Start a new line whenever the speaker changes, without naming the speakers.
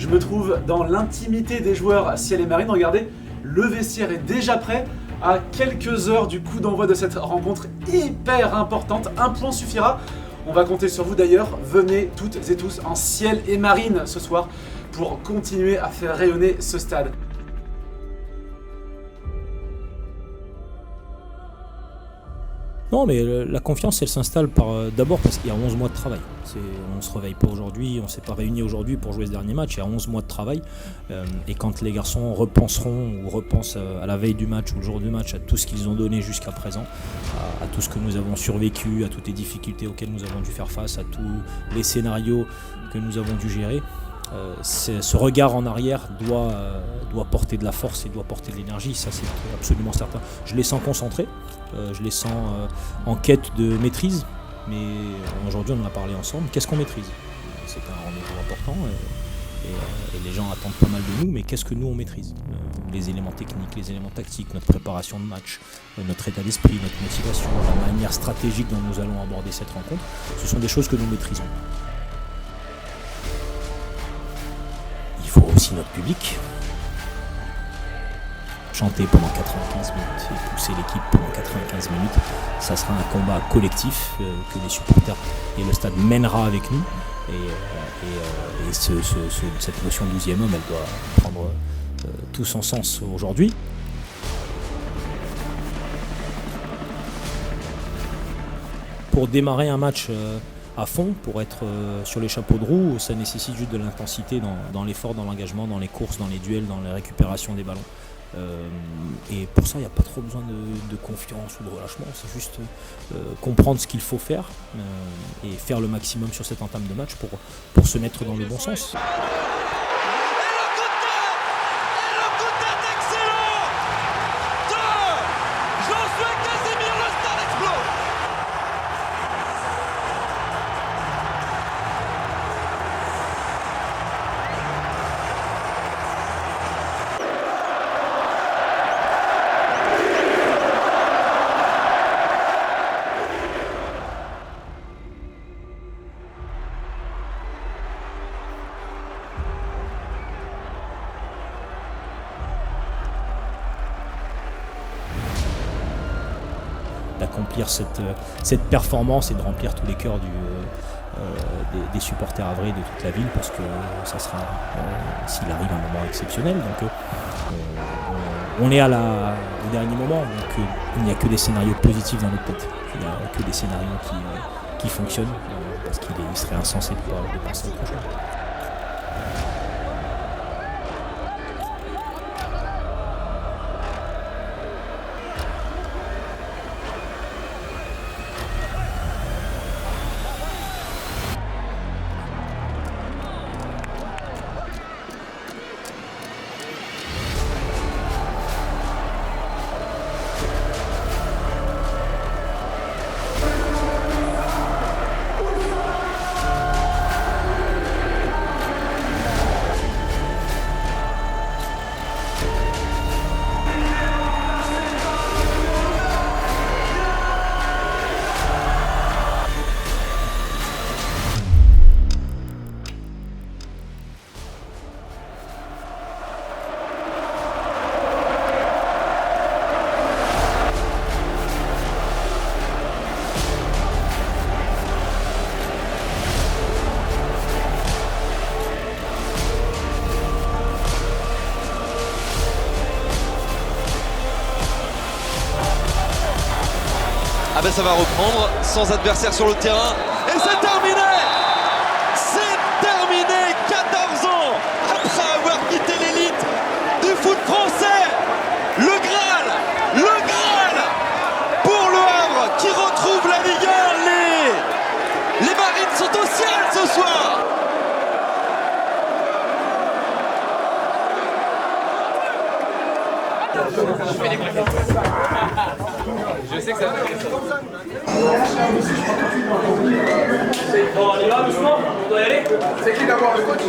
Je me trouve dans l'intimité des joueurs Ciel et Marine. Regardez, le vestiaire est déjà prêt à quelques heures du coup d'envoi de cette rencontre hyper importante. Un point suffira. On va compter sur vous d'ailleurs. Venez toutes et tous en Ciel et Marine ce soir pour continuer à faire rayonner ce stade.
Non, mais la confiance, elle s'installe d'abord parce qu'il y a 11 mois de travail. On ne se réveille pas aujourd'hui, on ne s'est pas réunis aujourd'hui pour jouer ce dernier match. Il y a 11 mois de travail. Et quand les garçons repenseront ou repensent à la veille du match ou le jour du match, à tout ce qu'ils ont donné jusqu'à présent, à tout ce que nous avons survécu, à toutes les difficultés auxquelles nous avons dû faire face, à tous les scénarios que nous avons dû gérer, ce regard en arrière doit porter de la force et doit porter de l'énergie, ça c'est absolument certain. Je les sens concentrés, je les sens en quête de maîtrise, mais aujourd'hui on en a parlé ensemble. Qu'est-ce qu'on maîtrise ? C'est un rendez-vous important et les gens attendent pas mal de nous, mais qu'est-ce que nous on maîtrise ? Les éléments techniques, les éléments tactiques, notre préparation de match, notre état d'esprit, notre motivation, la manière stratégique dont nous allons aborder cette rencontre, ce sont des choses que nous maîtrisons. Il faut aussi notre public. Chanter pendant 95 minutes et pousser l'équipe pendant 95 minutes, ça sera un combat collectif que les supporters et le stade mènera avec nous. Et cette notion de 12e homme, elle doit prendre tout son sens aujourd'hui. Pour démarrer un match à fond, pour être sur les chapeaux de roue, ça nécessite juste de l'intensité dans l'effort, dans l'engagement, dans les courses, dans les duels, dans la récupération des ballons. Et pour ça, il n'y a pas trop besoin de confiance ou de relâchement, c'est juste comprendre ce qu'il faut faire et faire le maximum sur cette entame de match pour se mettre dans le bon sens. D'accomplir cette performance et de remplir tous les cœurs des supporters avrés de toute la ville, parce que ça sera, s'il arrive, un moment exceptionnel. Donc on est au dernier moment, donc il n'y a que des scénarios positifs dans notre tête. Il n'y a que des scénarios qui fonctionnent, parce qu'il serait insensé de penser à autre chose.
Ah ben ça va reprendre, sans adversaire sur le terrain, et c'est terminé! C'est terminé, 14 ans après avoir quitté l'élite du foot français. Le Graal pour le Havre qui retrouve la Ligue 1. Les Marines sont au ciel ce soir.
Je fais des claquettes. Je sais que ça fait quelque chose. Bon, on y va doucement? On doit y aller? C'est qui d'abord le coach?